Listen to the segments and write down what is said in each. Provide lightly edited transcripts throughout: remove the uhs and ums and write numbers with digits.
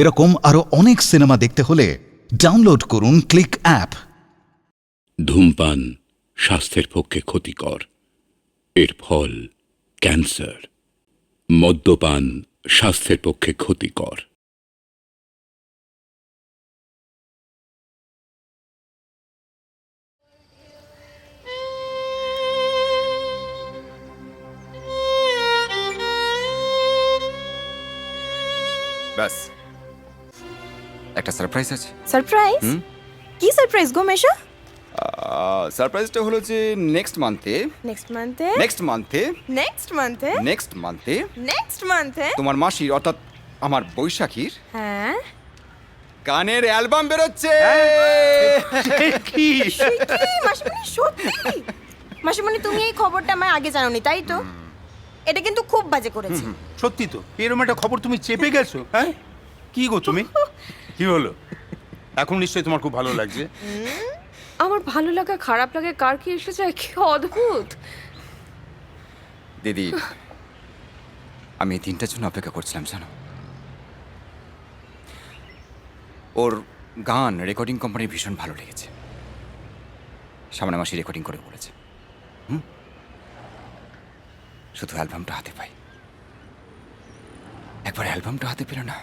এরকম আরো অনেক সিনেমা দেখতে হলে ডাউনলোড করুন ক্লিক অ্যাপ। ধূমপান স্বাস্থ্যের পক্ষে ক্ষতিকর, এর ফল ক্যান্সার। মদ্যপান স্বাস্থ্যের পক্ষে ক্ষতিকর। ব্যাস, একটা সারপ্রাইজ আছে। সারপ্রাইজ? কি সারপ্রাইজ গো মেশা? সারপ্রাইজটা হলো যে নেক্সট মান্থে নেক্সট মান্থে নেক্সট মান্থে নেক্সট মান্থে নেক্সট মান্থে নেক্সট মান্থে তোমার মাসির অর্থাৎ আমার বৈশাখীর হ্যাঁ গানের অ্যালবাম বেরোচ্ছে। কি মাসিমণি, সত্যি? মাসিমণি, তুমি এই খবরটা আমায় আগে জানোনি, তাই তো? এটা কিন্তু খুব বাজে করেছে। সত্যি তো, এরকম একটা খবর তুমি চেপে গেছো। হ্যাঁ, কি গো তুমি? কি হলো? এখন নিশ্চয়ই তোমার খুব ভালো লাগছে। আমার ভালো লাগা খারাপ লাগে কার কি এসে যায়, কি অদ্ভুত। দিদি, আমি এই দিনটার জন্য অপেক্ষা করছিলাম, জানো। ওর গান রেকর্ডিং কোম্পানির ভীষণ ভালো লেগেছে। সামনে মাসে রেকর্ডিং করে বলেছে। শুধু অ্যালবামটা হাতে পাই। একবার অ্যালবামটা হাতে পেল না,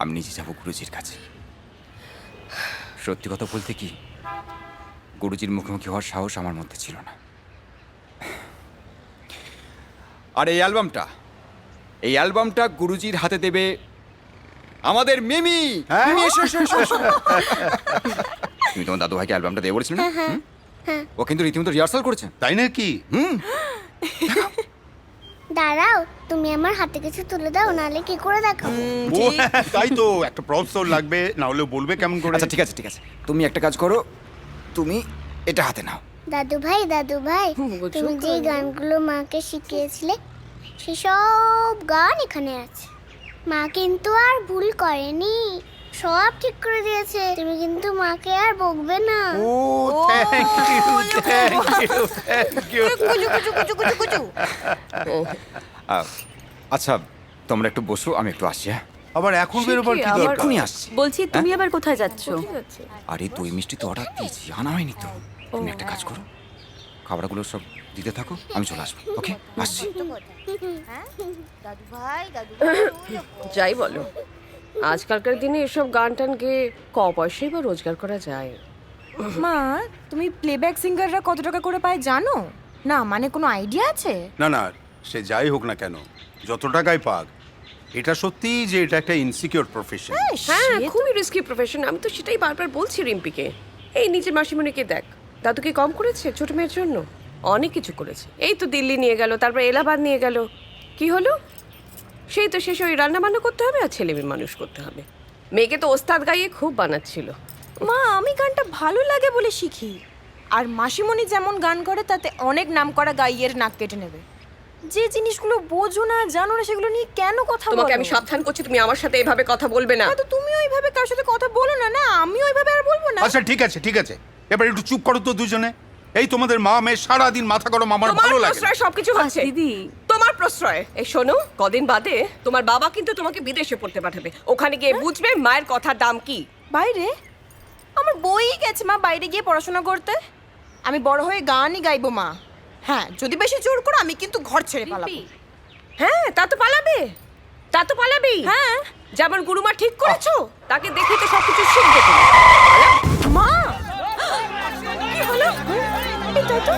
আমি নিজে যাবো গুরুজির কাছে। সত্যি কথা বলতে কি, গুরুজির মুখোমুখি হওয়ার সাহস আমার মধ্যে ছিল না। আর এই অ্যালবামটা গুরুজির হাতে দেবে আমাদের মিমি। মিমি, এসো, এসো, এসো, এসো। তুমি তোমার দাদু ভাইকে অ্যালবামটা দিয়ে বলেছিলে না? ও কিন্তু রীতিমতো রিহার্সাল করেছে। তাই নাকি? দাঁড়াও, তুমি আমার হাতে কিছু তুলে দাও, নাহলে কি করে দেখাবো? ও তাই তো, একটা প্রপস তো লাগবে, না হলে বলবে কেমন করে। আচ্ছা ঠিক আছে, ঠিক আছে, তুমি একটা কাজ করো, তুমি এটা হাতে নাও। দাদু ভাই, তুমি যে গানগুলো মাকে শিখিয়েছিলে সেসব গান এখানে আছে। মা কিন্তু আর ভুল করেনি, সব ঠিক করে দিয়েছে। তুমি কিন্তু মাকে আর বকবে না। ও thank you, thank you, thank you. আচ্ছা, তোমরা একটু বসো, আমি একটু আসছি। হ্যাঁ, আবার এখন বেরোবার কি আবার- দরকার? এক্ষুনি আসছি। বলছি তুমি আবার কোথায় যাচ্ছ? আরে দই মিষ্টি তো অর্ডার দিয়েছি, আনা হয়নি তো। তুমি একটা কাজ করো, খাবারগুলো সব দিতে থাকো, আমি চলে আসবো। ওকে, আসছি। যাই বলো, আজকালকার দিনে এসব গান টান গেয়ে পয়সাই বা রোজগার করা যায়। মা, তুমি প্লেব্যাক সিঙ্গাররা কত টাকা করে পায় জানো? না মানে কোনো আইডিয়া আছে? না না, সে যাই হোক না কেন, যত টাকাই পাক, এটা সত্যি যে এটা একটা ইনসিকিউর প্রফেশন। হ্যাঁ, খুবই রিস্কি প্রফেশন। আমি তো সেটাই বারবার বলছি রিম্পিকে। এই নিজের মাসিমণিকে দেখ, দাদুকে কম করেছে ছোট মেয়ের জন্য? অনেক কিছু করেছে। এই তো দিল্লি নিয়ে গেল, তারপর এলাহাবাদ নিয়ে গেল। কি হলো? সেই তো শেষে ওই রান্না বান্না করতে হবে আর ছেলে মেয়ে মানুষ করতে হবে। মেয়েকে তো ওস্তাদ গাইয়ে খুব বানাচ্ছিল। মা, আমি গানটা ভালো লাগে বলে শিখি। আর মাসিমণি যেমন গান করে তাতে অনেক নামকরা গাইয়ের নাক কেটে নেবে। যে জিনিসগুলো বোঝো না, জানো না, সেগুলো নিয়ে কেন কথা বলো? তোমাকে আমি সাবধান করছি, তুমি আমার সাথে এভাবে কথা বলবে না। তো তুমিও এইভাবে কার সাথে কথা বলো না। না, আমিও এইভাবে আর বলবো না। আচ্ছা ঠিক আছে, ঠিক আছে, এবার একটু চুপ করো তো দুজনে। এই তোমাদের মা মেয়ে সারাদিন মাথা গরম, আমার তোমার ভালো লাগে না। প্রশ্রয় সবকিছু হচ্ছে দিদি, তোমার প্রশ্রয়। এই শোনো, কদিন বাদে তোমার বাবা কিন্তু তোমাকে বিদেশে পড়তে পাঠাবে। ওখানে গিয়ে বুঝবে মায়ের কথার দাম কি। বাইরে? আমার বই গেছে মা বাইরে গিয়ে পড়াশোনা করতে। আমি বড় হয়ে গানই গাইবো মা। হ্যাঁ, যদি বেশি জোর করো আমি কিন্তু ঘর ছেড়ে পালাবো। হ্যাঁ, তা তো পালাবে, তা তো পালাবেই। হ্যাঁ, যেমন গুরুমা ঠিক করেছো, তাকে দেখি তো সবকিছু শিখবে তুমি। মা, কি হলো? এই তাই তো।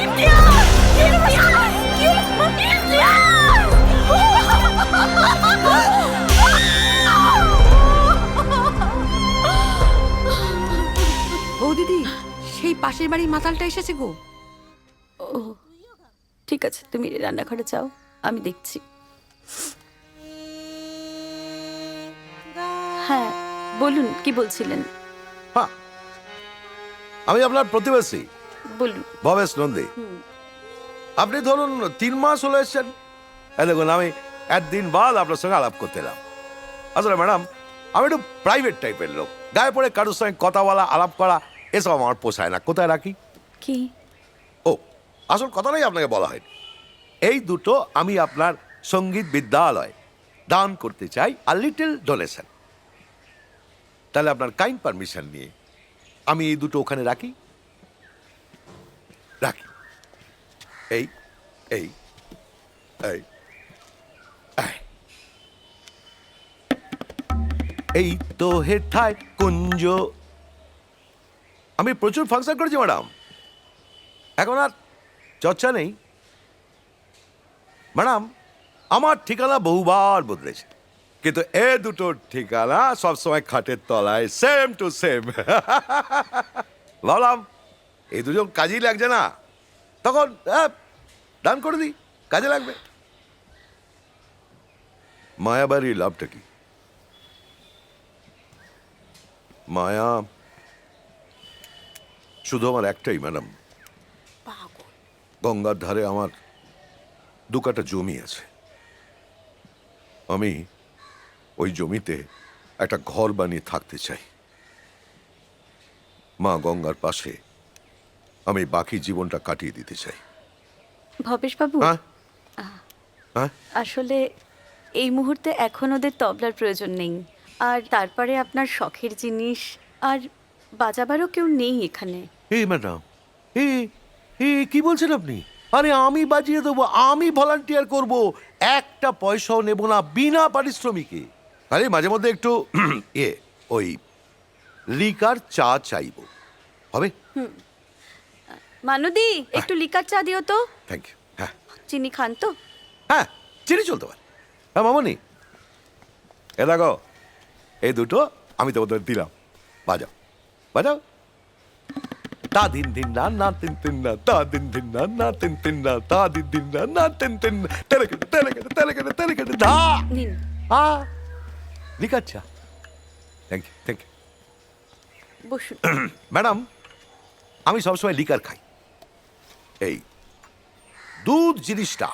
ইমতিয়াজ! ইমতিয়াজ! কি হলো? মা, ইমতিয়াজ! ও দিদি, সেই পাশের বাড়ির মাতালটা এসেছে গো। ও ঠিক আছে, তুমি রান্নাঘরে যাও, আমি দেখছি। হ্যাঁ বলুন, কি বলছিলেন? হ্যাঁ, আমি আপনার প্রতিবেশী বলুন। ভবেশ নন্দী। আপনি ধরুন 3 মাস হলো এসছেন। দেখুন, আমি একদিন বাদ আপনার সঙ্গে আলাপ করতে এলাম। আসলে ম্যাডাম, আমি একটু প্রাইভেট টাইপের লোক। গায়ে পড়ে কারোর সঙ্গে কথা বলা, আলাপ করা এসব আমার পোষায় না। কোথায় রাখি? কি? ও, আসল কথাটাই আপনাকে বলা হয়নি। এই দুটো আমি আপনার সঙ্গীত বিদ্যালয় দান করতে চাই আ লিটল ডোনেশন। তাহলে আপনার কাইন্ড পারমিশন নিয়ে আমি এই দুটো ওখানে রাখি। রাখি। এই এই এই এই। এই তো হেথায় কুঞ্জ। আমি প্রচুর ফাংশন করেছি ম্যাডাম, এখন আর চর্চা নেই। ম্যাডাম আমার ঠিকানা বহুবার বদলেছে, কিন্তু এ দুটো ঠিকানা সবসময় খাটের তলায়, সেম টু সেম। ভাবলাম এই দুজন কাজেই লাগছে না, তখন দান করে দিই, কাজে লাগবে। মায়াবাড়ির লাভটা কি? মায়া শুধু আমার একটাই ম্যাডাম, গঙ্গার ধারে আমার 2 কাঠা জমি আছে। আমি ওই জমিতে একটা ঘর বানিয়ে থাকতে চাই। মা গঙ্গার পাশে আমি বাকি জীবনটা কাটিয়ে দিতে চাই। ভবেশ বাবু, হ্যাঁ হ্যাঁ, আসলে এই মুহূর্তে এখন ওদের তবলার প্রয়োজন নেই, আর তারপরে আপনার শখের জিনিস আর বাজাবারও কেউ নেই এখানে। এই ম্যাডাম, কি বলছেন আপনি? আরে আমি বাজিয়ে দেবো, আমি ভলান্টিয়ার করব, একটা পয়সাও নেব না, বিনা পারিশ্রমিকে। আরে মাঝে মধ্যে একটু ওই লিকার চা চাইবো, হবে? মানদি, একটু লিকার চা দিও তো। Thank you. হ্যাঁ চিনি খান তো? হ্যাঁ, চিনি চলতে পারে। হ্যাঁ মামনি, এ দেখো এই দুটো আমি তোমাদের দিলাম, বাজাও বাজাও। তা দিন দিন না না তিন তিন না, তা দিন দিন না না তিন তিন না, তা দিন দিন না না তিন তিন না, তেলে কেটে তেলে কেটে তেলে কেটে তেলে কেটে ধা। নিন। লিকার চা। Thank you thank you. বসুন। ম্যাডাম আমি সবসময় লিকার খাই। এই দুধ জিনিসটা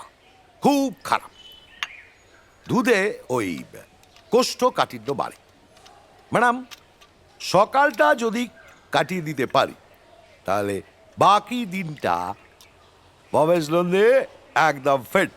খুব খারাপ। দুধে ওই কোষ্ঠকাঠিন্য বাড়ে। ম্যাডাম সকালটা যদি কাটিয়ে দিতে পারি, তাহলে বাকি দিনটা ভবেশ নন্দে একদম ফিট।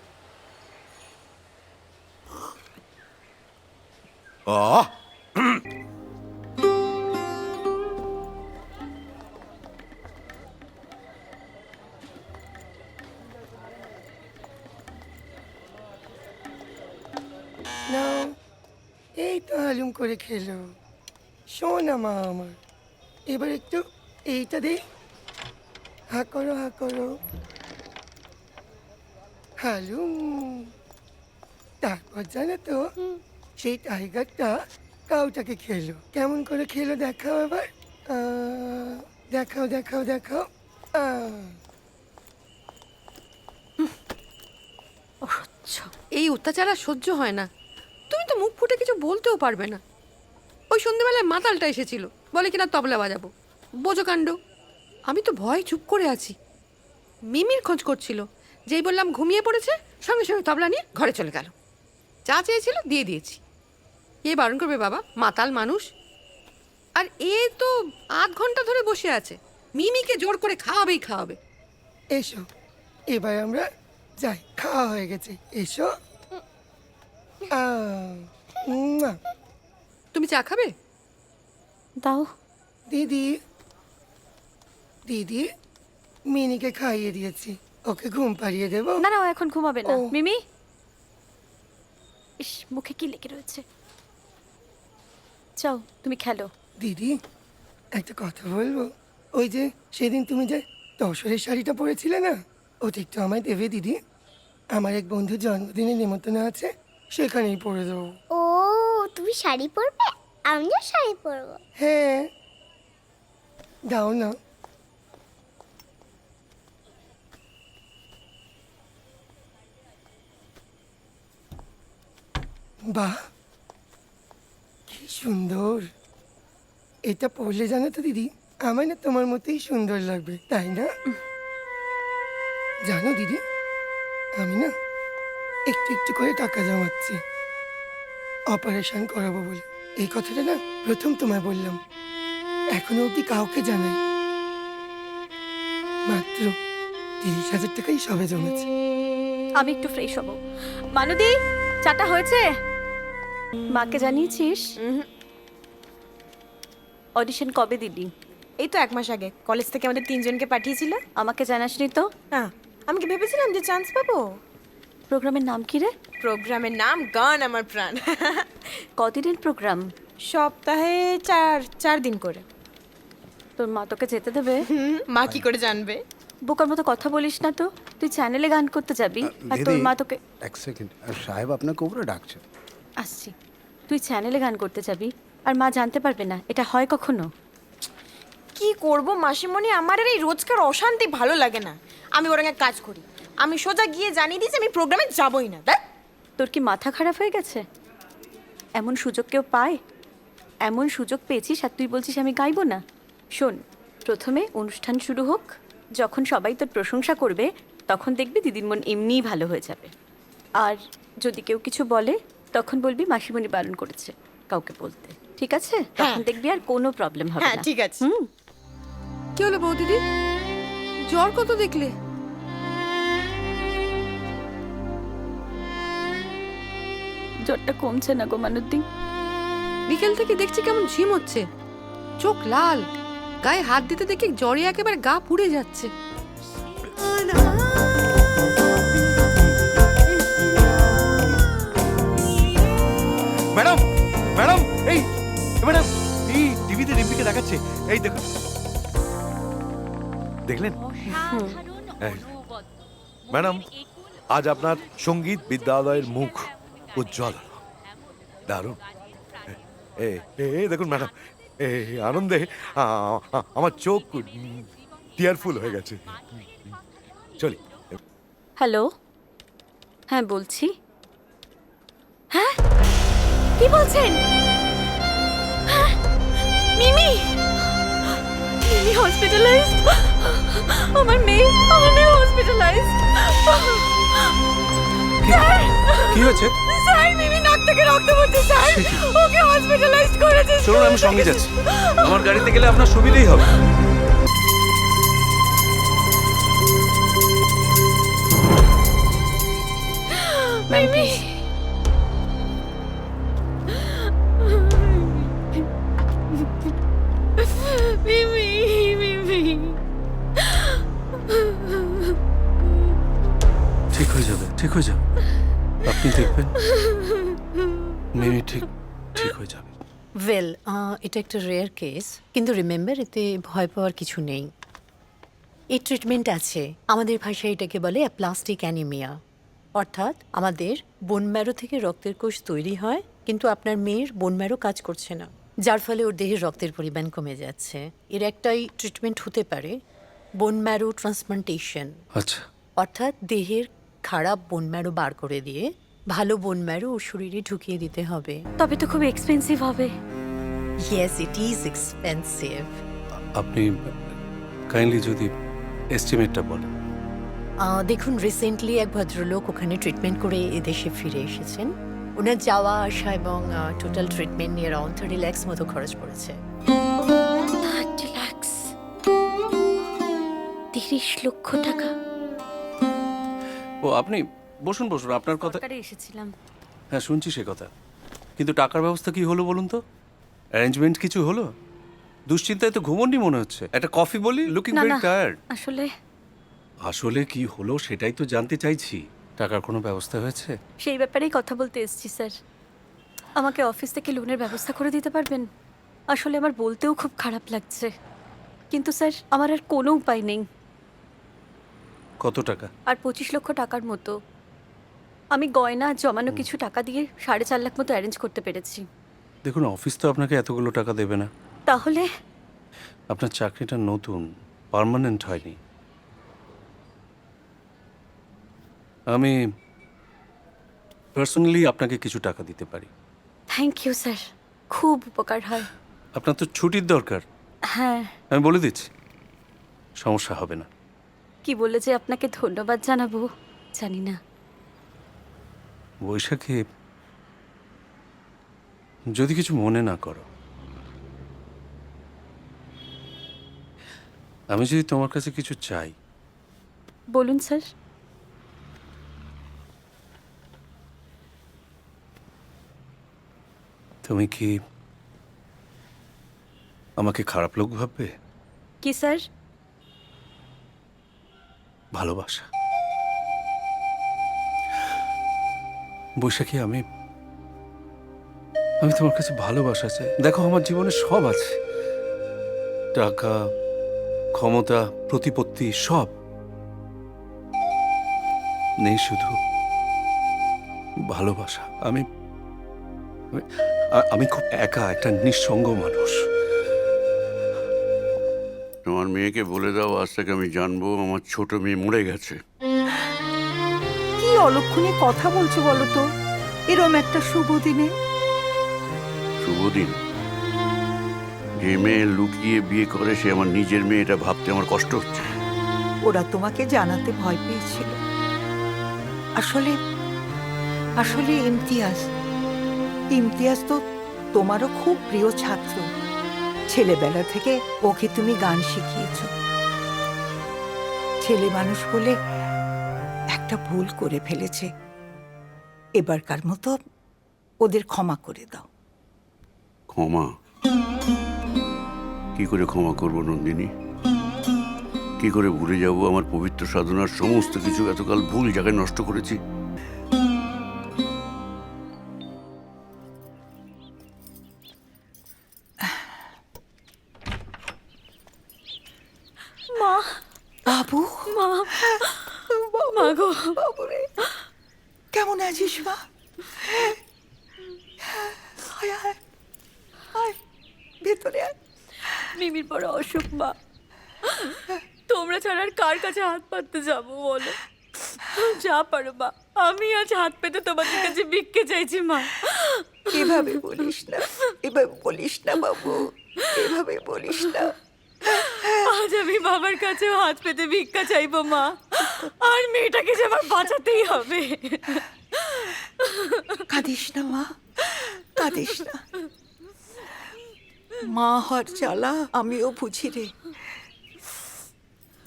নাও, এই তো হালুম করে খেলো। শোনা মা আমার, এবার একটু এইটা দে। হা করো হা করো, হালুম। তারপর জানো তো, সেই টাইগারটা কাউটাকে খেলো। কেমন করে খেলো দেখাও এবার। দেখাও দেখাও দেখাও। এই অত্যাচার আর সহ্য হয় না। তুমি তো মুখ ফুটে কিছু বলতেও পারবে না। ওই সন্ধ্যেবেলায় মাতালটা এসেছিল, বলে কিনা তবলা বাজাবো। বোঝো কাণ্ড। আমি তো ভয় চুপ করে আছি। মিমির খোঁজ করছিল, যেই বললাম ঘুমিয়ে পড়েছে, সঙ্গে সঙ্গে তবলা নিয়ে ঘরে চলে গেল। চা চেয়েছিল, দিয়ে দিয়েছি। এ বারণ করবে বাবা, মাতাল মানুষ। আর এ তো আধ ঘন্টা ধরে বসে আছে, মিমিকে জোর করে খাওয়াবেই খাওয়াবে। এসো, এবার আমরা যাই, খাওয়া হয়ে গেছে। এসো। তুমি চা খাবে? দাও। দিদি, দিদি, মিনিকে খাইয়ে দিয়েছি, ওকে ঘুম পাড়িয়ে দেবো। না না, ও এখন ঘুমাবে না। ও। মিমি, ইস, মুখে কি লেগে রয়েছে। যাও তুমি খেলো। দিদি, একটা কথা বলবো? ওই যে সেদিন তুমি যে তসরের শাড়িটা পরেছিলে না, ওটা একটু আমায় দেবে দিদি। আমার এক বন্ধুর জন্মদিনে নিমন্ত্রণ আছে, সেখানেই পরে দেবো। ও তুমি শাড়ি পরবে? আমিও শাড়ি পরবো। হ্যাঁ, দাও না। বাহ, কি সুন্দর। এটা পরলে জানো তো দিদি, আমার না তোমার মতোই সুন্দর লাগবে, তাই না? জানো দিদি, আমি না একটু একটু করে টাকা জমাচ্ছি অপারেশন করাবো বলে। এই কথাটা না প্রথম তোমায় বললাম, এখনো অবধি কাউকে জানাই। মাত্র 30,000 টাকাই সবে জমেছে। আমি একটু ফ্রেশ হব। মানুদি, চাটা হয়েছে? মাকে জানিয়েছিস? অডিশন কবে দিবি? এই তো 1 মাস আগে কলেজ থেকে আমাদের 3 জনকে পাঠিয়েছিল। আমাকে জানাসনি তো? না, আমি কি ভেবেছিলাম যে চান্স পাবো। প্রোগ্রামের নাম কি রে? প্রোগ্রামের নাম গান আমার প্রাণ। কদিনের প্রোগ্রাম? সপ্তাহে 4 দিন করে। তোর মা তোকে যেতে দেবে? মা কি করে জানবে? বোকার মতো কথা বলিস না তো। তুই চ্যানেলে গান করতে যাবি আর তোর মা তোকে... এক সেকেন্ড, সাহেব আপনাকে উপরে ডাকছে। আসছি। তুই চ্যানেলে গান করতে যাবি আর মা জানতে পারবে না, এটা হয় কখনো? কি করব মাসিমণি, আমার আর এই রোজকার অশান্তি ভালো লাগে না। আমি বরং এক কাজ করি, আমি সোজা গিয়ে জানিয়ে দিই যে আমি প্রোগ্রামে যাবই না। দেখ, তোর কি মাথা খারাপ হয়ে গেছে? এমন সুযোগ কেউ পায়? এমন সুযোগ পেয়েছিস আর তুই বলছিস আমি গাইবো না? শোন, প্রথমে অনুষ্ঠান শুরু হোক, যখন সবাই তোর প্রশংসা করবে তখন দেখবি দিদির মন এমনিই ভালো হয়ে যাবে। আর যদি কেউ কিছু বলে তখন বলবি মাসিমণি বারণ করেছে কাউকে বলতে, ঠিক আছে? তখন দেখবি আর কোনো প্রবলেম হবে হ্যাঁ না। ঠিক আছে। কি হলো বৌদিদি, জ্বর কত দেখলে? জ্বরটা কমছে না গো মানুদ্দিন। বিকেল থেকে দেখছি কেমন ঝিম হচ্ছে, চোখ লাল, গায়ে হাত দিতে দেখি জ্বরে একেবারে গা পুড়ে যাচ্ছে। ম্যাডাম, ম্যাডাম, এই ম্যাডাম, এই টিভিতে রিম্পিকে দেখাচ্ছে, এই দেখুন, দেখলেন? এই, ম্যাডাম, আজ আপনার সঙ্গীত বিদ্যালয়ের মুখ উজ্জ্বল হলো। দারুণ। এই দেখুন ম্যাডাম, এই আনন্দে আমার চোখ টিয়ারফুল হয়ে গেছে। চলি। হ্যালো, হ্যাঁ বলছি। হ্যাঁ, কি বলছেন? হ্যাঁ, মিমি, মিমি হসপিটালাইজড। আমার মেয়ে হসপিটালাইজড। কি হয়েছে? স্যার, মিমি নাক থেকে রক্ত পড়ছে স্যার, ওকে হসপিটালাইজড করেছে। চলুন আমি সঙ্গে যাচ্ছি, আমার গাড়িতে গেলে আপনার সুবিধাই হবে। মিমি, মিমি, মিমি। ঠিক হয়ে যাবে, ঠিক হয়ে যাবে, আপনি দেখবেন মিমি ঠিক ঠিক হয়ে যাবে। ওয়েল, এটা একটা রেয়ার কেস, কিন্তু রিমেম্বার এতে ভয় পাওয়ার কিছু নেই। এই ট্রিটমেন্ট আছে, আমাদের ভাষায় এটাকে বলে প্লাস্টিক অ্যানিমিয়া, অর্থাৎ আমাদের বোন ম্যারো থেকে রক্তের কোষ তৈরি হয়, কিন্তু আপনার মেয়ের বোন ম্যারো কাজ করছে না, যার ফলে ওর দেহের রক্তের পরিমাণ কমে যাচ্ছে। এর একটাই ট্রিটমেন্ট হতে পারে বোন ম্যারো ট্রান্সপ্লান্টেশন, আচ্ছা, অর্থাৎ দেহের খারাপ বোন ম্যারো বার করে দিয়ে ভালো বোন ম্যারো ওর শরীরে ঢুকিয়ে দিতে হবে। তবে তো খুব এক্সপেন্সিভ হবে। Yes, it is expensive. আপনি কাইন্ডলি যদি এস্টিমেটটা বলেন। দেখুন, রিসেন্টলি এক ভদ্রলোক ওখানে ট্রিটমেন্ট করে এদেশে ফিরে এসেছেন। ওনার যাওয়া আসা এবং টোটাল ট্রিটমেন্ট নিয়ে অ্যারাউন্ড 30 লাখ মতো খরচ পড়েছে। 30 লাখ, 30 লক্ষ টাকা। ও আপনি বসুন বসুন, আপনার কথা সরকারে এসেছিলাম। হ্যাঁ শুনছি সে কথা, কিন্তু টাকার ব্যবস্থা কি হলো বলুন তো? অ্যারেঞ্জমেন্ট কিছু হলো? দুশ্চিন্তায় তো ঘুমোননি মনে হচ্ছে। একটা কফি বলি, লুকিং না ভেরি না, টায়ার্ড। আসলে আসলে কি হলো সেটাই তো জানতে চাইছি। টাকার কোনো ব্যবস্থা হয়েছে? সেই ব্যাপারেই কথা বলতে এসেছি স্যার। আমাকে অফিস থেকে লোনের ব্যবস্থা করে দিতে পারবেন? আসলে আমার বলতেও খুব খারাপ লাগছে, কিন্তু স্যার আমার আর কোনো উপায় নেই। কত টাকা? আর 25 লক্ষ টাকার মতো। আমি গয়না জমানো কিছু টাকা দিয়ে 4.5 লাখ মতো অ্যারেঞ্জ করতে পেরেছি। দেখুন, অফিস তো আপনাকে এতগুলো টাকা দেবে না। তাহলে আপনার চাকরিটা নতুন, পার্মানেন্ট হয়নি। আমি পার্সোনালি আপনাকে কিছু টাকা দিতে পারি। থ্যাংক ইউ স্যার, খুব উপকার হয়। আপনার তো ছুটির দরকার। হ্যাঁ, আমি বলে দিচ্ছি, সমস্যা হবে না। কি বলে যে আপনাকে ধন্যবাদ জানাবো জানি না। বৈশাখী, যদি কিছু মনে না করো, আমি যদি তোমার কাছে কিছু চাই। বলুন স্যার। তুমি কি আমাকে খারাপ লোক ভাববে? কি স্যার? ভালোবাসা। বৈশাখী, আমি তোমার কাছে ভালোবাসা চাই। দেখো, আমার জীবনে সব আছে, টাকা, ক্ষমতা, প্রতিপত্তি, সব নেই, শুধু ভালোবাসা। আমি খুব একা, একটা নিঃসঙ্গ মানুষ। তোমার মেয়েকে বলে দাও, আজ থেকে আমি জানবো আমার ছোট মেয়ে মরে গেছে। কি অলক্ষণে কথা বলছো বলো তো, এরম একটা শুভ দিনে? শুভ দিন? যে মেয়ে লুকিয়ে বিয়ে করে সে আমার নিজের মেয়ে, এটা ভাবতে আমার কষ্ট হচ্ছে। ওরা তোমাকে জানাতে ভয় পেয়েছিল। আসলে আসলে ইমতিয়াজ তো তোমারও খুব প্রিয় ছাত্র। ছেলেবেলা থেকে ওকে তুমি গান শিখিয়েছ। ছেলে মানুষ বলে একটা ভুল করে ফেলেছে, এবারকার মতো ওদের ক্ষমা করে দাও। ক্ষমা? কি করে ক্ষমা করবো নন্দিনী? কি করে ভুলে যাব আমার পবিত্র সাধনার সমস্ত কিছু এতকাল ভুল জায়গায় নষ্ট করেছি? মা, বাবু, মা, মা গো, বাবুরে, কেমন আছিস মা? আয় আয় আয়, ভেতরে আয়। মিমির বড় অসুখ মা। তোমরা ছাড়া আর কার কাছে হাত পাততে যাবো বলো? যা পারো মা, আমি আজ হাত পেতে তোমাদের কাছে ভিক্ষে চাইছি মা। এভাবে বলিস না, এভাবে বলিস না বাবু, এভাবে বলিস না। আজ আমি বাবার কাছেও হাত পেতে ভিক্ষা চাইবো মা, আর মেয়েটাকে যে আমার বাঁচাতেই হবে। কাঁদিস না মা, কাঁদিস না। মা হওয়ার জ্বালা আমিও বুঝি রে।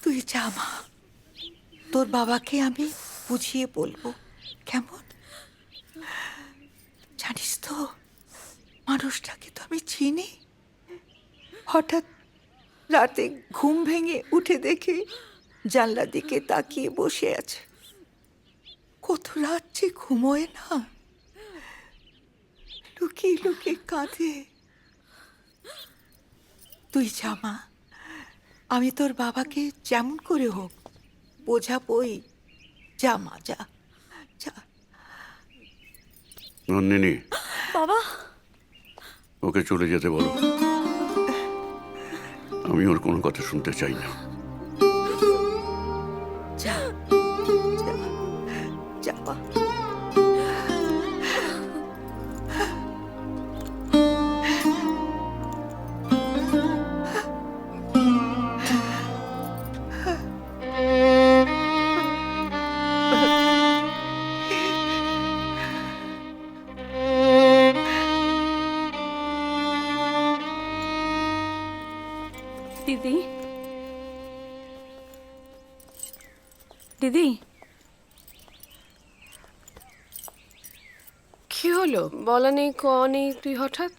তুই যা মা, তোর বাবাকে আমি বুঝিয়ে বলবো, কেমন? জানিস তো, মানুষটাকে তো আমি চিনি। হঠাৎ রাতে ঘুম ভেঙে উঠে দেখি জানলা দিকে তাকিয়ে বসে আছে। কত রাত যে ঘুমোয় না, লুকিয়ে লুকিয়ে কাঁদে। তুই যা মা, আমি তোর বাবাকে যেমন করে হোক বোঝাবই। যা মা, যা যা। নন্দিনী, বাবা, ওকে চলে যেতে বলো। আমি ওর কোনো কথা শুনতে চাই না। যা যা যা মা। দিদি, দিদি, কি হলো? বলা নেই, ক নেই, তুই হঠাৎ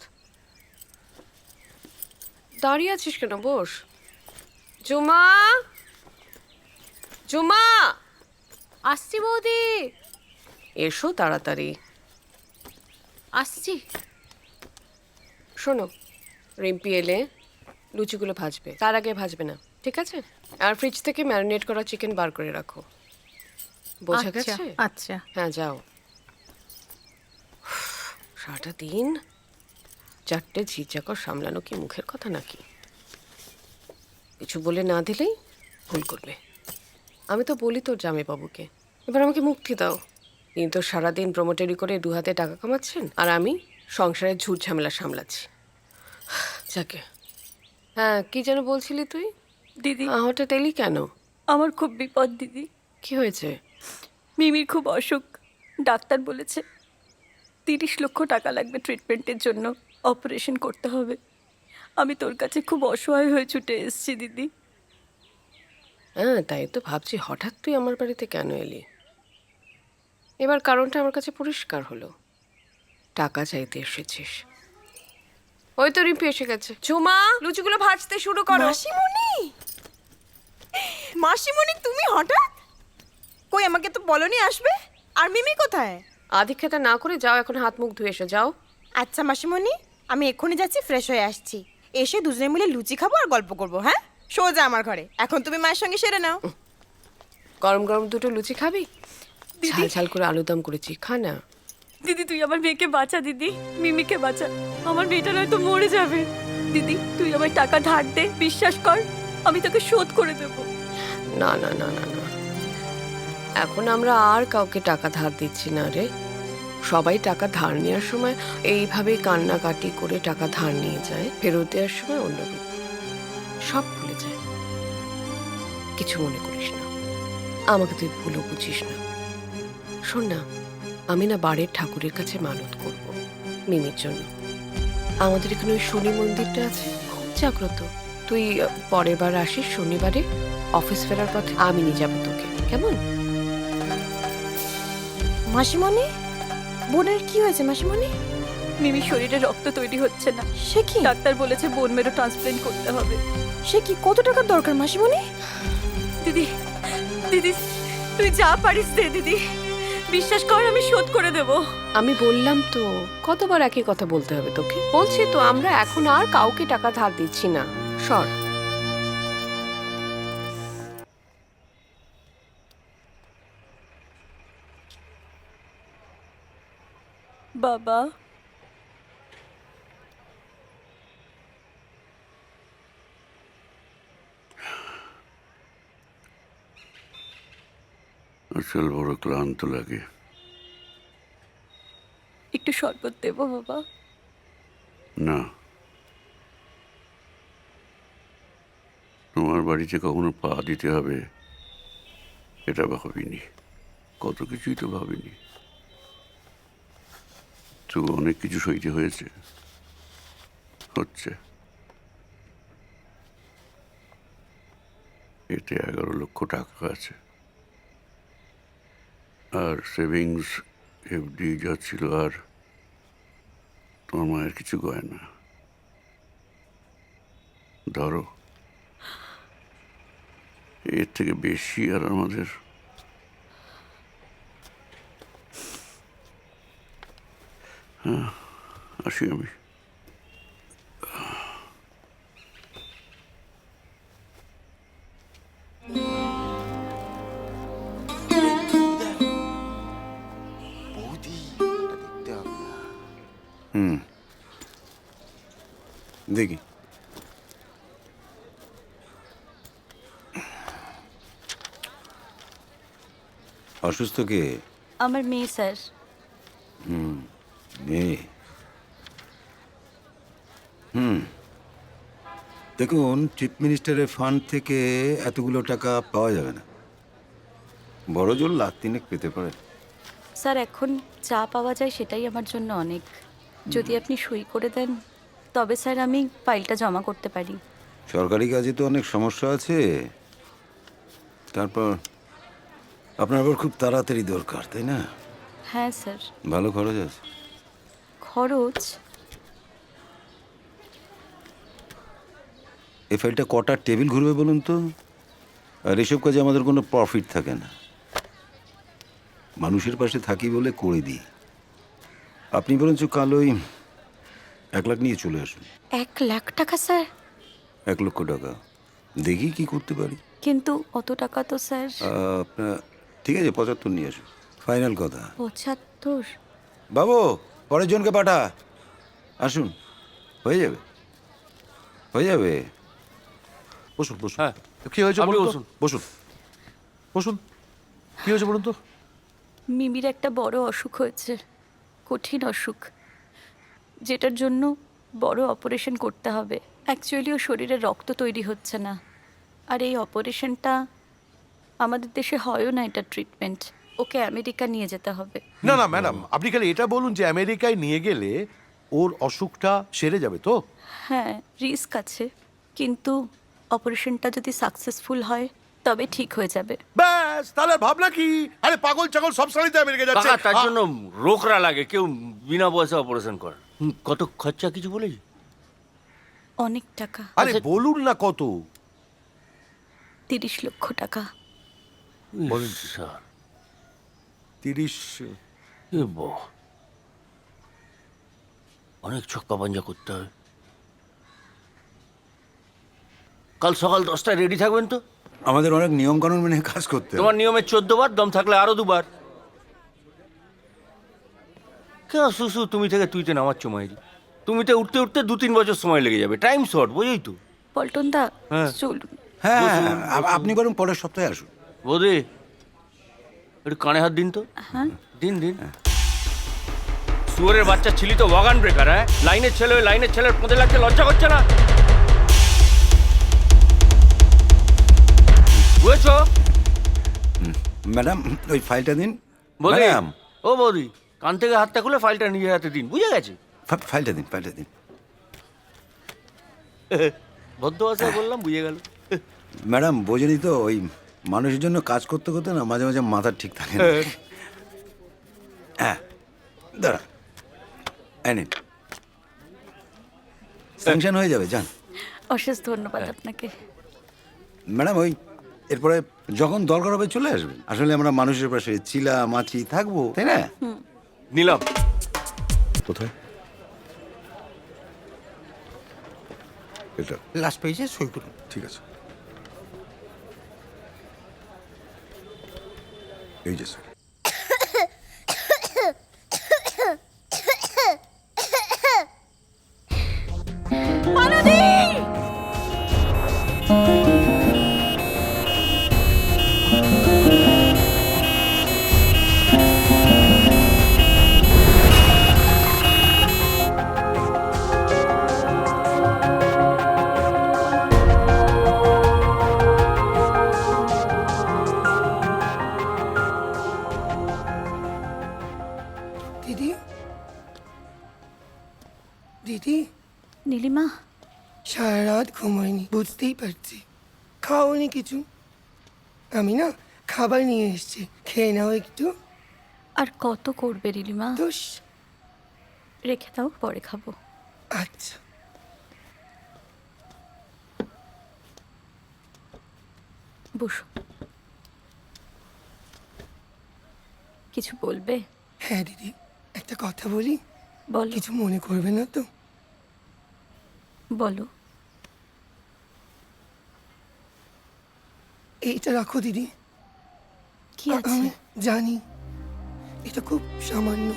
দাঁড়িয়ে আছিস কেন? বস। জুমা, জুমা, আসছি বৌদি, এসো তাড়াতাড়ি। আসছি। শোনো, রিম্পি এলে লুচিগুলো ভাজবে, তার আগে ভাজবে না, ঠিক আছে? আর ফ্রিজ থেকে ম্যারিনেট করা চিকেন বার করে রাখো। বোঝা গেছে? আচ্ছা। হ্যাঁ, যাও। সারাটা দিন চারটে ঝিঝাকর সামলানো কি মুখের কথা নাকি? কিছু বলে না দিলেই ভুল করবে। আমি তো বলি তোর জামাইবাবুকে, এবার আমাকে মুক্তি দাও। তিনি তো সারাদিন প্রমোটারি করে 2 হাতে টাকা কামাচ্ছেন, আর আমি সংসারের ঝুট ঝামেলা সামলাচ্ছি। যাকে, হ্যাঁ, কি যেন বলছিলি তুই? দিদি, হঠাৎ এলি কেন? আমার খুব বিপদ দিদি। কি হয়েছে? মিমির খুব অসুখ। ডাক্তার বলেছে 30 লক্ষ টাকা লাগবে ট্রিটমেন্টের জন্য, অপারেশন করতে হবে। আমি তোর কাছে খুব অসহায় হয়ে ছুটে এসেছি দিদি। হ্যাঁ, তাই তো ভাবছি হঠাৎ তুই আমার বাড়িতে কেন এলি। এবার কারণটা আমার কাছে পরিষ্কার হলো। টাকা চাইতে এসেছিস। ওই তো রিম্পি এসে গেছে। ঝুমা, লুচিগুলো ভাজতে শুরু করো। মাসিমণি, মাসিমণি তুমি হঠাৎ কই? আমাকে তো বলনি আসবে। আর মিমি কোথায়? আধিক্ষেতা না করে যাও, এখন হাত মুখ ধুয়ে এসো, যাও। আচ্ছা মাসিমণি, আমি এক্ষুনি যাচ্ছি, ফ্রেশ হয়ে আসছি। এসে দুজনে মিলে লুচি খাবো আর গল্প করবো। হ্যাঁ, সোজা আমার ঘরে। এখন তুমি মায়ের সঙ্গে সেরে নাও। গরম গরম দুটো লুচি খাবি? ঝাল ঝাল করে আলুদম করেছি, খা না। দিদি তুই আমার মেয়েকে বাঁচা, দিদি মিমিকে বাঁচা, আমার মেয়েটা নয়তো মরে যাবে। দিদি তুই আমার টাকা ধার দে, বিশ্বাস কর আমি তোকে শোধ করে দেবো। না না না না না, এখন আমরা আর কাউকে টাকা ধার দিচ্ছি না রে। সবাই টাকা ধার নেওয়ার সময় এইভাবেই কান্নাকাটি করে টাকা ধার নিয়ে যায়, ফেরত দেওয়ার সময় অন্যরূপ। সব ভুলে যায়, কিছু মনে করিস না, আমাকে তুই ভুলও বুঝিস না। শোন না, আমি না বাড়ির ঠাকুরের কাছে মানত করব মিমির জন্য। আমাদের এখানে ওই শনি মন্দিরটা আছে, খুব জাগ্রত। তুই পরের বার আসিস শনিবারে, অফিস ফেরার পথে আমি নিয়ে যাবো তোকে, কেমন? মাসিমণি, বোনের কি হয়েছে মাসিমণি? মিমির শরীরে রক্ত তৈরি হচ্ছে না। সে কি? ডাক্তার বলেছে বোন মেরো ট্রান্সপ্লান্ট করতে হবে। সে কি? কত টাকার দরকার মাসিমণি? দিদি দিদি তুই যা পারিস দে দিদি, বিশ্বাস কর আমি শোধ করে দেব। আমি বললাম তো, কতবার একই কথা বলতে হবে তোকে? বলছি তো, আমরা এখন আর কাউকে টাকা ধার দিচ্ছি না, সর। বাবা, আসল বড় ক্লান্ত লাগে। একটু শরবত দেবো বাবা? না, তোমার বাড়িতে কখনো পা দিতে হবে এটা ভাবিনি, কত কিছুই তো ভাবিনি। তো অনেক কিছু সইতে হয়েছে, হচ্ছে। এতে 11 লক্ষ টাকা আছে, আর সেভিংস এফডি যাচ্ছিল, আর তোমার মায়ের কিছু গয়না। ধরো, এর থেকে বেশি আর আমাদের হ্যাঁ, আসি আমি। দেখি অসুস্থ কে? আমার মেয়ে স্যার। মেয়ে? দেখুন, চিফ মিনিস্টারের ফান্ড থেকে এতগুলো টাকা পাওয়া যাবে না, বড় জোর 1,3 পেতে পারে। স্যার এখন যা পাওয়া যায় সেটাই আমার জন্য অনেক। যদি আপনি সই করে দেন তবে স্যার আমি ফাইলটা জমা করতে পারি। সরকারি কাজে তো অনেক সমস্যা আছে, তারপর আপনার আবার খুব তাড়াতাড়ি দরকার, তাই না? হ্যাঁ স্যার। ভালো খরচ আছে। খরচ? এই ফাইলটা কটা টেবিল ঘুরবে বলুন তো? আর এসব কাজে আমাদের কোনো প্রফিট থাকে না, মানুষের পাশে থাকি বলে করে দিই। আপনি বরঞ্চ কাল ওই 1 লাখ নিয়ে চলে আসুন। 1 লাখ টাকা স্যার? 1 লক্ষ টাকা, দেখি কি করতে পারি। কিন্তু অত টাকা তো স্যার। আপনার ঠিক আছে, 75 নিয়ে আসুন, ফাইনাল কথা। 75? বাবু, পরের জনকে পাঠা। আসুন, হয়ে যাবে, হয়ে যাবে। বসুন বসুন। হ্যাঁ, কি হয়েছে বলুন? বসুন বসুন, কি হয়েছে বলুন তো? মিমির একটা বড় অসুখ হয়েছে, কঠিন অসুখ, যেটার জন্য বড় অপারেশন করতে হবে। অ্যাকচুয়ালি ও শরীরে রক্ত তৈরি হচ্ছে না, আর এই অপারেশনটা আমাদের দেশে হয়ও না, এটা ট্রিটমেন্ট। ওকে আমেরিকা নিয়ে যেতে হবে। না না ম্যাডাম, আপনি খালি এটা বলুন যে আমেরিকায় নিয়ে গেলে ওর অসুখটা সেরে যাবে তো? হ্যাঁ, রিস্ক আছে, কিন্তু অপারেশনটা যদি সাকসেসফুল হয় তবে ঠিক হয়ে যাবে। ব্যাস, তাহলে ভাবনা কি? আরে পাগল ছাগল সব সারিতে আমেরিকা যাচ্ছে। তার জন্য রোকরা লাগে, কেউ বিনা পয়সা অপারেশন করে। কত খরচা কিছু বলেছি? অনেক টাকা। আরে বলুন না কত। 30 লক্ষ টাকা। বলুন 30। অনেক ছক্কা পাঞ্জা করতে হবে। কাল সকাল 10টায় রেডি থাকবেন তো? আমাদের অনেক নিয়ম কানুন মেনে কাজ করতে হয়। তোমার নিয়মে 14 বার, দম থাকলে আরো 2 বার। কেন সুসু তুমি থেকে তুইতে নামাচ্ছ মাইরি? তুমিতে উঠতে উঠতে 2-3 বছর সময় লেগে যাবে, টাইম শর্ট, বুঝেই তো। পল্টন দা হ্যাঁ। চলুন। হ্যাঁ, আপনি বরং পরের সপ্তাহে আসুন। বৌদি একটু কানে হাত দিন তো। হ্যাঁ দিন দিন। শুয়োরের বাচ্চা ছিলি তো ওয়াগান ব্রেকার, হ্যাঁ? লাইনের ছেলে ওই লাইনের ছেলের পদে লাগতে লজ্জা করছে না? বুঝেছো? ম্যাডাম ওই ফাইলটা দিন। বৌদি, ম্যাডাম ও বৌদি, কান থেকে হাতটা খুলে ফাইলটা নিজের হাতে দিন, বুঝে গেছে? ফাইলটা দিন। ভদ্র ভাষায় বললাম, বুঝে গেল। ম্যাডাম বোঝেনি তো, ওই মানুষের জন্য কাজ করতে করতে না মাঝে মাঝে মাথা ঠিক থাকে না। হ্যাঁ দাঁড়া, নিন, স্যাংশন হয়ে যাবে, যান। অশেষ ধন্যবাদ আপনাকে। ম্যাডাম ওই এরপরে যখন দরকার হবে চলে আসবেন। আসলে আমরা মানুষের পাশে চিলা মাছি থাকবো, তাই না? নিলাম। কোথায় এটা? লাস্ট পেজে সই করুন। ঠিক আছে, এই যে স্যার। দিদি, দিদি, নীলিমা সারা রাত ঘুমায়নি, বুঝতেই পারছি। খাওনি কিছু? আমি না খাবার নিয়ে এসেছি, খেয়ে নাও একটু। আর কত করবে নীলিমা? দোষ। রেখে দাও, পরে খাবো। আচ্ছা। বসো। কিছু বলবে? হ্যাঁ দিদি, একটা কথা বলি? বলো। কিছু মনে করবে না তো? বলো। এইটা রাখো দিদি। কি আছে? আমি জানি এটা খুব সামান্য,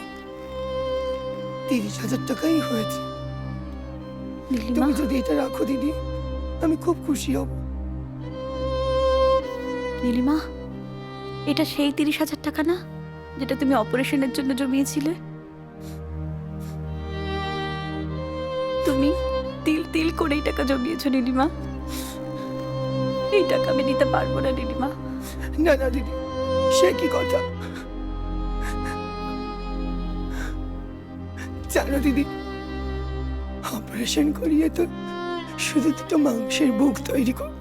30,000 টাকাই হয়েছে। নীলিমা তুমি যদি এটা রাখো দিদি, আমি খুব খুশি হব। নীলিমা, এটা সেই 30,000 টাকা না যেটা তুমি অপারেশনের জন্য জমিয়েছিলে? তুমি তিল তিল করে এই টাকা জমিয়েছো নীলিমা। এই টাকা আমি নিতে পারবো না নীলিমা। না না দিদি, সে কি কথা? জানো দিদি, অপারেশন করিয়ে তো শুধু দুটো মাংসের বুক তৈরি করব।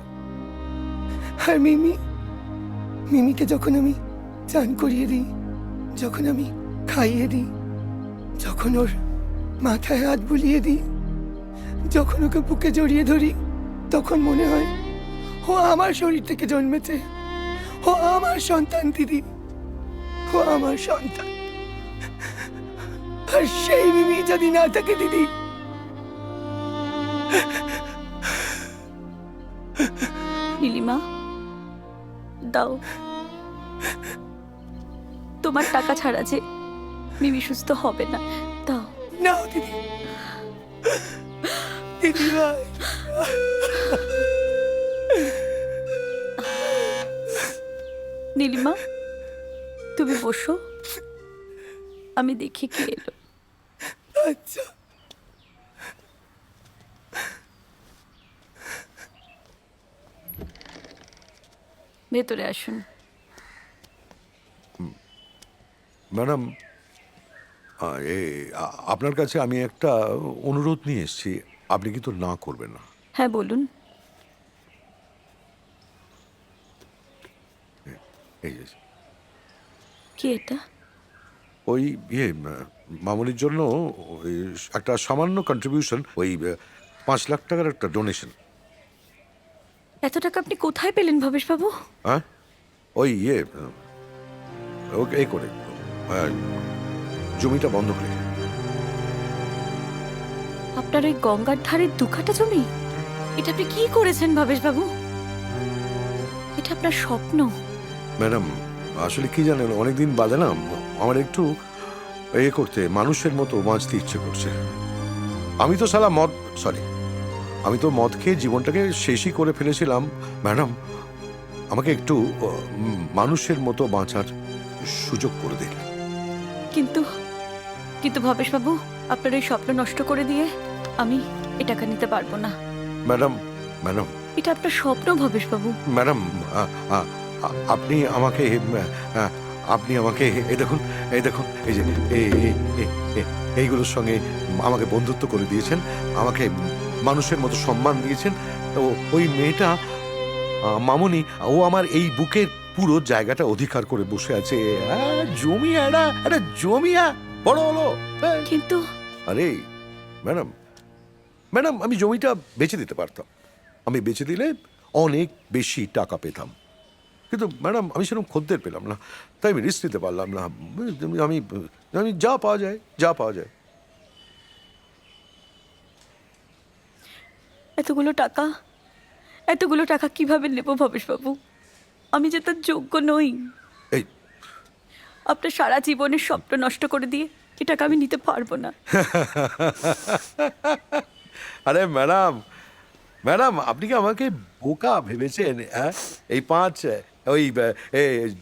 আর মিমিকে যখন আমি চান করিয়ে দিই, যখন আমি খাইয়ে দিই, যখন ওর মাথায় হাত বুলিয়ে দিই, যখন ওকে বুকে জড়িয়ে ধরি, তখন মনে হয় ও আমার শরীর থেকে জন্মেছে। ও আমার সন্তান দিদি, ও আমার সন্তান। আর সেই মিমি যদি না থাকে দিদি, নীলিমা দাও, তোমার টাকা ছাড়া যে মিমি সুস্থ হবে না। দাও। নাও দিদি, দিদি ভাই। নীলিমা তুমি বসো, আমি দেখি কে এলো। আচ্ছা। ভেতরে আসুন। ম্যাডাম, আপনার কাছে আমি একটা অনুরোধ নিয়ে এসেছি, আপনি কিন্তু না করবেন না? হ্যাঁ বলুন। এই যে কি এটা? ওই মামুনির জন্য ওই একটা সামান্য কন্ট্রিবিউশন, ওই 5 লাখ টাকার একটা ডোনেশন। এত টাকা আপনি কোথায় পেলেন ভবেশবাবু? হ্যাঁ, ওই ওকে এই করে জমিটা বন্ধ করে। আপনার ওই গঙ্গার ধারে 2 কাঠা জমি? এটা আপনি কি করেছেন ভবেশবাবু? এটা আপনার স্বপ্ন? ম্যাডাম আসলে কি জানেন, অনেকদিন বাদে না আমার একটু করতে, মানুষের মতো বাঁচতে ইচ্ছে করছে। আমি তো সালা আমি তো মদ খেয়ে জীবনটাকে শেষই করে ফেলেছিলাম। ম্যাডাম আমাকে একটু মানুষের মতো বাঁচার সুযোগ করে দিন। কিন্তু কিন্তু ভবেশবাবু, আপনার এই স্বপ্ন নষ্ট করে দিয়ে আমি এ টাকা নিতে পারবো না। ম্যাডাম এটা আপনার স্বপ্ন ভবেশবাবু। ম্যাডাম আপনি আমাকে এই দেখুন এই যে এইগুলোর সঙ্গে আমাকে বন্ধুত্ব করে দিয়েছেন, আমাকে মানুষের মতো সম্মান দিয়েছেন। ওই মেয়েটা মামুনি, ও আমার এই বুকের পুরো জায়গাটা অধিকার করে বসে আছে। জমি একটা জমি বড় হলো। কিন্তু আরে ম্যাডাম আমি জমিটা বেচে দিতে পারতাম। আমি বেচে দিলে অনেক বেশি টাকা পেতাম, কিন্তু ম্যাডাম আমি সেরকম খদ্দের পেলাম না, তাই আমি রিস্ক নিতে পারলাম না। আমি যা পাওয়া যায়। এতগুলো টাকা কিভাবে নেব ভবেশবাবু? আমি যে তার যোগ্য নই। এই আপনার সারা জীবনের স্বপ্ন নষ্ট করে দিয়ে এ টাকা আমি নিতে পারবো না। আরে ম্যাডাম আপনি কি আমাকে বোকা ভেবেছেন? এই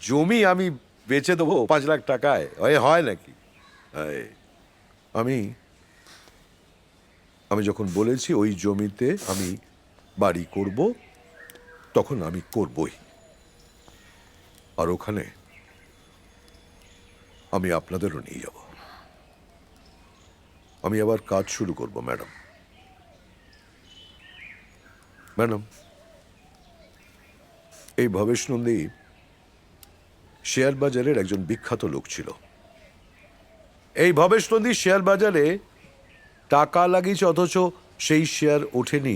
জমি আমি বেচে দেবো 5 লাখ টাকায়? হয় নাকি? আমি যখন বলেছি ওই জমিতে আমি বাড়ি করব, তখন আমি করবই। আর ওখানে আমি আপনাদেরও নিয়ে যাব। আমি আবার কাজ শুরু করব। ম্যাডাম এই ভবেশ নন্দী শেয়ার বাজারের একজন বিখ্যাত লোক ছিল। এই ভবেশ নন্দী শেয়ার বাজারে টাকা লাগিয়েছে, অথচ সেই শেয়ার ওঠেনি,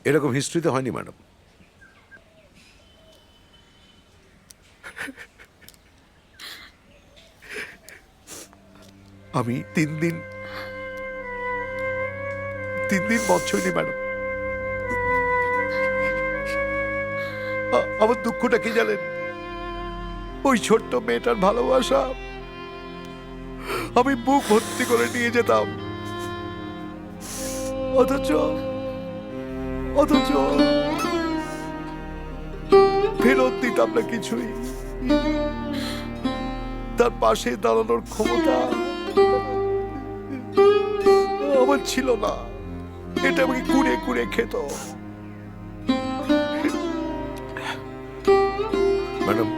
এরকম হিস্ট্রিতে হয়নি ম্যাডাম। আমি 3 দিন মদ ছইনি ম্যাডাম। আমার দুঃখটা কি জানেন? ওই ছোট্ট মেয়েটার ভালোবাসা আমি বুক ভর্তি করে নিয়ে যেতাম, অথচ ফেরত দিতাম না কিছুই। তার পাশে দাঁড়ানোর ক্ষমতা আমার ছিল না। এটা আমাকে কুড়ে খেত। ম্যাডাম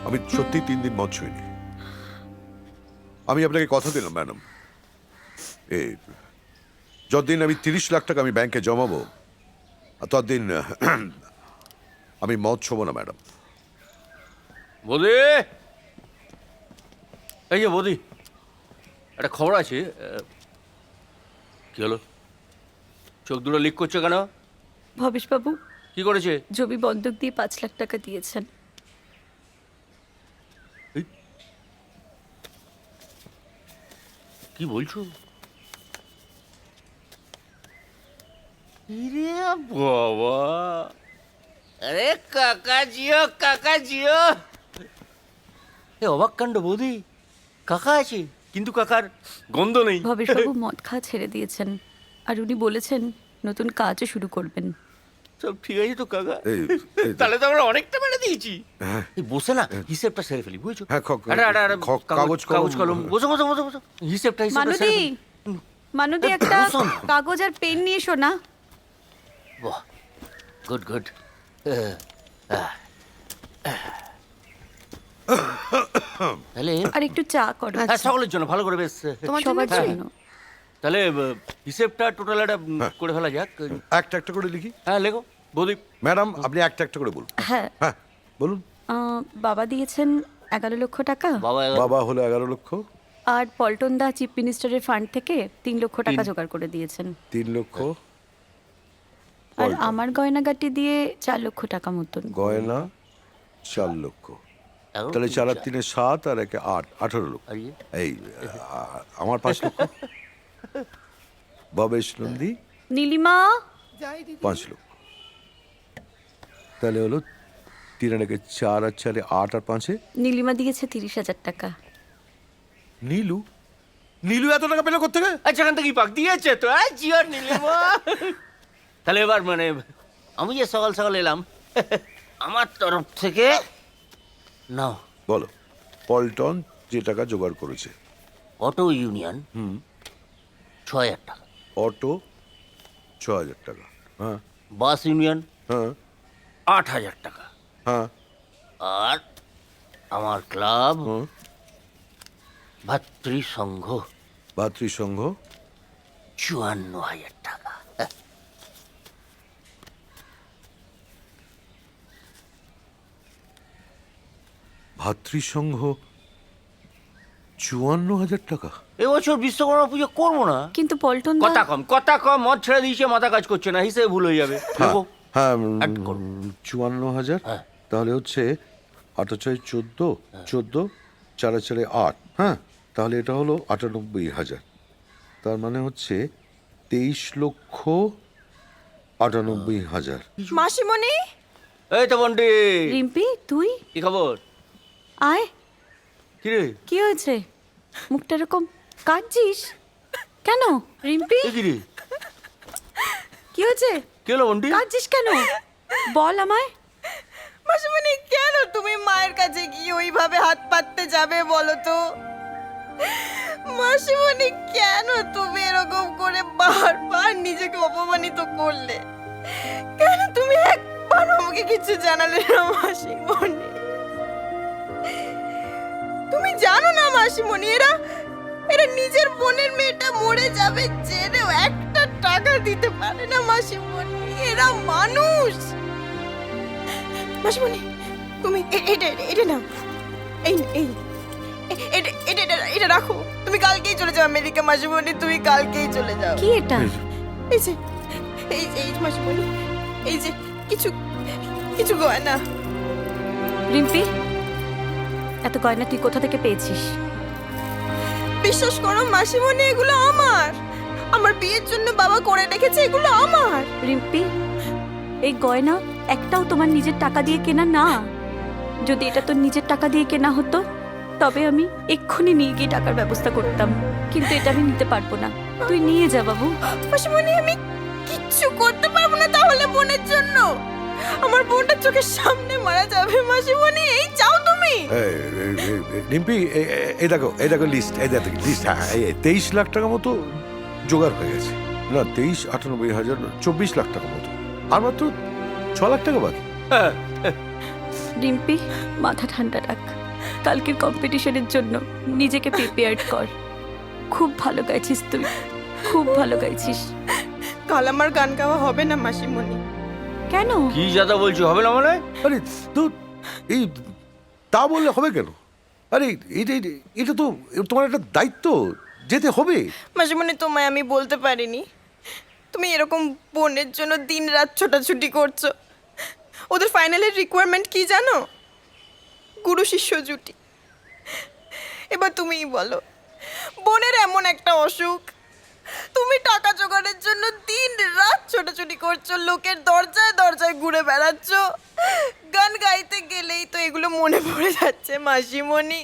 আমি সত্যি 3 দিন মদ ছুঁইনি। আমি আপনাকে কথা দিলাম ম্যাডাম, যতদিন আমি 30 লাখ টাকা আমি ব্যাংকে জমাবো, ততদিন আমি মদ ছোবো না ম্যাডাম। বৌদি, এই যে বৌদি, একটা খবর আছে। কি হলো? চোখ দুটো লিক করছে কেন? ভবেশবাবু কি করেছে? জমি বন্ধক দিয়ে 5 লাখ টাকা দিয়েছেন। কি বলছো? বাবা, আরে কাকা জিও। এ অবাক কাণ্ড বৌদি, কাকা আছে কিন্তু কাকার গন্ধ নেই। ভবেশবাবু মদ খাওয়া ছেড়ে দিয়েছেন, আর উনি বলেছেন নতুন কাজও শুরু করবেন। সব ঠিক আছে তো কাকা? তাহলে তো আমরা অনেকটা বেড়ে দিয়েছি। এই বসে না হিসেবটা সেরে ফেলি, বুঝছো? কাগজ কলম, বসো। হিসেবটা মানুদি একটা কাগজ আর পেন নিয়ে এসো না। বাহ, গুড। তাহলে আর একটু চা করো। সকলের জন্য ভালো করে, বেশ সবার জন্য। তাহলে হিসেবটা টোটাল একটা করে ফেলা যাক। একটা করে লিখি। হ্যাঁ লেখো বৌদি। ম্যাডাম আপনি একটা করে বলুন। হ্যাঁ বলুন। বাবা দিয়েছেন 11 লক্ষ টাকা। বাবা হলো 11 লক্ষ। আর পল্টন দা চিফ মিনিস্টারের ফান্ড থেকে 3 লক্ষ টাকা জোগাড় করে দিয়েছেন। 3 লক্ষ। আর আমার গয়নাগাটি দিয়ে 4 লক্ষ টাকা মতন। গয়না 4 লক্ষ, তাহলে 4 আর 3 7 আর 1 8, 18 লক্ষ। এই আমার 5 লক্ষ, ভবেশ নন্দী নীলিমা 5 লক্ষ, তাহলে হলো 3 আর 1 4 আর 4 8 আর 5 নীলিমা দিয়েছে 30,000 টাকা। নীলু, নীলু এত টাকা পেলো কোথা থেকে? আচ্ছা, এখান থেকেই পাক দিয়েছে তো। জিওর নীলিমা। তাহলে এবার মানে আমি যে সকাল সকাল এলাম, আমার তরফ থেকে নাও। বলো, পল্টন যে টাকা জোগাড় করেছে। অটো ইউনিয়ন 6,000 টাকা। অটো 6,000 টাকা। হ্যাঁ। বাস ইউনিয়ন হ্যাঁ 8,000 টাকা। হ্যাঁ। আর আমার ক্লাব ভাতৃসংঘ 54,000 টাকা। ভাতৃসংঘ 54,000 টাকা। এবছর বিশ্বকর্মা পুজো করবো না। কিন্তু পল্টন দা কথা কম, মদ ছেড়ে দিয়েছে, মাথা কাজ করছে না, হিসেবে ভুল হয়ে যাবে। হ্যাঁ 54,000, তাহলে হচ্ছে 8 6 14, 14 4 4 8। হ্যাঁ, তাহলে এটা হলো 98,000, তার মানে হচ্ছে 23,98,000। মাসিমণি, এই তো বন্ডি। রিম্পি তুই কি খবর? আয়। কি রে? কি হয়েছে? মুখটা এরকম কাঁদছিস কেন রিম্পি? কি হয়েছে? কি হলো বন্ডি? কাঁদছিস কেন বল আমায়। মাসিমণি, কেন তুমি মায়ের কাছে গিয়ে ওইভাবে হাত পাততে যাবে বলো তো? মাসিমণি, কেন তুমি এরকম করে বারবার নিজেকে অপমানিত করলে? কেন তুমি একবার আমাকে কিছু জানালে না মাসিমণি? তুমি জানো না মাসিমণি, এরা নিজের বোনের মেয়েটা মরে যাবে জেনেও একটা টাকা দিতে পারে না মাসিমণি। এরা মানুষ। মাসিমণি, তুমি এটা নাও, এটা রাখো। তুমি কালকেই চলে যাও আমেরিকা মাসিমণি, তুমি কালকেই চলে যাও। কি এটা? এই মাসিমণি, এই যে কিছু গয়না। রিম্পি, এত গয়না তুই কোথা থেকে পেয়েছিস? বিশ্বাস করো মাসিমণি, এগুলো আমার বিয়ের জন্য বাবা করে রেখেছে, এগুলো আমার। রিম্পি, এই গয়না একটাও তোমার নিজের টাকা দিয়ে কেনা না। যদি এটা তোর নিজের টাকা দিয়ে কেনা হতো তবে আমি এক্ষুনি নিয়ে গিয়ে টাকার ব্যবস্থা করতাম, কিন্তু এটা আমি নিতে পারবো না। তুই নিয়ে যা বাবু। মাসিমণি, আমি কিচ্ছু করতে পারবো না তাহলে বোনের জন্য। আমার বোনটা চোখের সামনে মারা যাবে মাসিমণি, এই চাও তুমি? রিম্পি, এই দেখো লিস্ট, এই দেখো লিস্ট। হ্যাঁ, 23 লাখ টাকা মতো জোগাড় হয়ে গেছে। না 23,98,000, 24 লাখ টাকা মতো। আর মাত্র 6 লাখ টাকা বাকি। রিম্পি, মাথা ঠান্ডা রাখ। কালকের কম্পিটিশনের জন্য নিজেকে প্রিপেয়ার কর। খুব ভালো গাইছিস তুই, খুব ভালো গাইছিস। কাল আমার গান গাওয়া হবে না মাসিমণি। কেন? কি যাতা বলছো, হবে না মানে? আরে তো এই তা বললে হবে কেন? আরে এটা তো তোমার একটা দায়িত্ব, যেতে হবে। মাসিমণি, তোমায় আমি বলতে পারিনি। তুমি এরকম বোনের জন্য দিন রাত ছোটাছুটি করছো। ওদের ফাইনালের রিকোয়ারমেন্ট কি জানো? গুরু শিষ্য জুটি। এবার তুমিই বলো, বোনের এমন একটা অসুখ, তুমি টাকা জোগাড়ের জন্য দিন রাত ছোটাছুটি করছো, লোকের দরজায় দরজায় ঘুরে বেড়াচ্ছ। গান গাইতে গেলেই তো এগুলো মনে পড়ে যাচ্ছে মাসিমণি,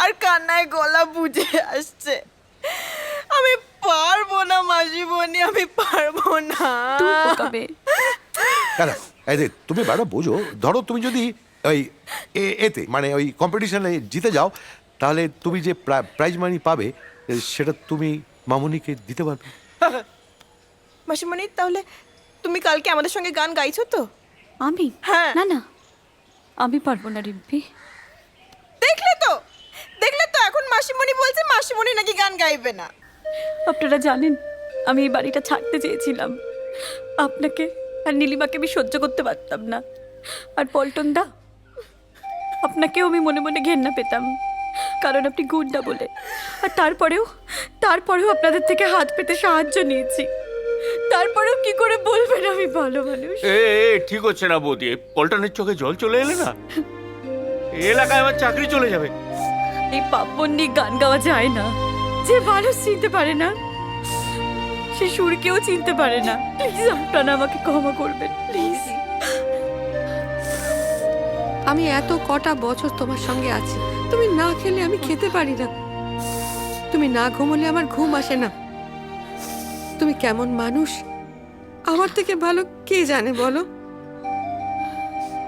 আর কান্নায় গলা বুঝে আসছে। আমি পারবো না মাসিমণি, আমি পারবো না। তুমি বেড়া বোঝো। ধরো তুমি যদি ওই এতে মানে ওই কম্পিটিশনে জিতে যাও, তাহলে তুমি যে প্রাইজ মানি পাবে সেটা তুমি মামুনিকে দিতে পারবে। মাসিমণি, তাহলে তুমি কালকে আমাদের সঙ্গে গান গাইছো তো? আমি? হ্যাঁ। না, আমি পারবো না রিম্পি। দেখলে তো এখন মাসিমণি বলছে মাসিমণি নাকি গান গাইবে না। আপনারা জানেন আমি এই বাড়িটা ছাড়তে চেয়েছিলাম। আপনাকে আর নীলিমাকে আমি সহ্য করতে পারতাম না। আর পল্টন দা, আপনাকেও আমি মনে মনে ঘেন্না পেতাম, কারণ আপনি গুন্ডা বলে। আর তারপরেও আপনাদের থেকে হাত পেতে সাহায্য নিয়েছি। তারপরেও কি করে বলবেন আমি ভালো মানুষ? ঠিক হচ্ছে না বৌদি, পল্টনের চোখে জল চলে এলে না, এই এলাকায় আমার চাকরি চলে যাবে। এই পাপন্ডি গান গাওয়া যায় না। যে মানুষ চিনতে পারে না সে সুরকেও চিনতে পারে না। প্লিজ আপনারা আমাকে ক্ষমা করবেন, প্লিজ। আমি এত কটা বছর তোমার সঙ্গে আছি, তুমি না খেলে আমি খেতে পারি না, তুমি না ঘুমোলে আমার ঘুম আসে না। তুমি কেমন মানুষ আমার থেকে ভালো কে জানে বলো?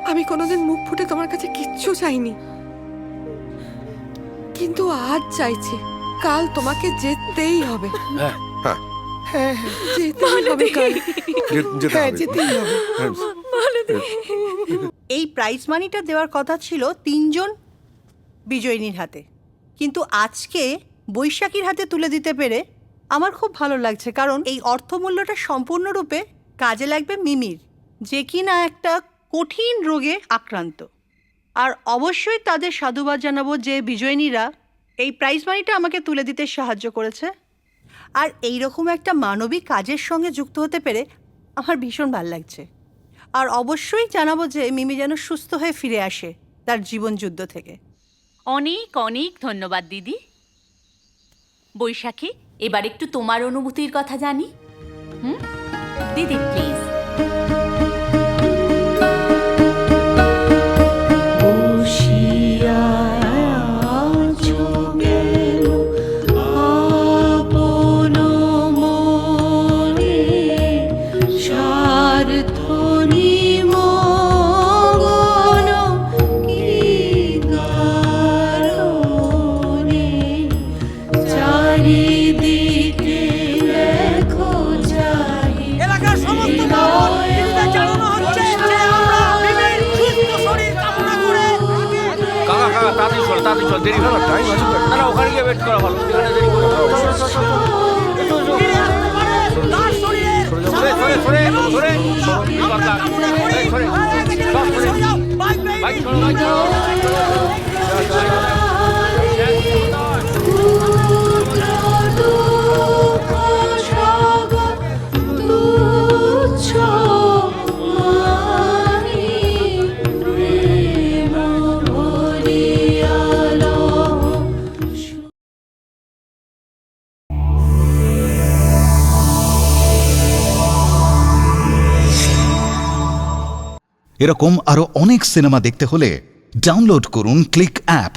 আমি কোনোদিন মুখ ফুটে তোমার কাছে কিচ্ছু চাইনি, কিন্তু আজ চাইছি। কাল তোমাকে যেতেই হবে। এই প্রাইজ মানিটা দেওয়ার কথা ছিল 3 জন বিজয়িনীর হাতে, কিন্তু আজকে বৈশাখীর হাতে তুলে দিতে পেরে আমার খুব ভালো লাগছে। কারণ এই অর্থমূল্যটা সম্পূর্ণরূপে কাজে লাগবে মিমির, যে কিনা একটা কঠিন রোগে আক্রান্ত। আর অবশ্যই তাদের সাধুবাদ জানাবো যে বিজয়িনীরা এই প্রাইজ মানিটা আমাকে তুলে দিতে সাহায্য করেছে। আর এই রকম একটা মানবিক কাজের সঙ্গে যুক্ত হতে পেরে আমার ভীষণ ভালো লাগছে। আর অবশ্যই জানাবো যে মিমি যেন সুস্থ হয়ে ফিরে আসে তার জীবন যুদ্ধ থেকে। অনেক অনেক ধন্যবাদ দিদি। বৈশাখী, এবার একটু তোমার অনুভূতির কথা জানি। দিদি প্লিজ। তাড়াতাড়ি চল, দেরি হলো, টাইম আছে তো। না ওখানে গিয়ে ওয়েট করা ভালো, এখানে দেরি করে। এরকম আরো অনেক সিনেমা দেখতে হলে ডাউনলোড করুন ক্লিক অ্যাপ।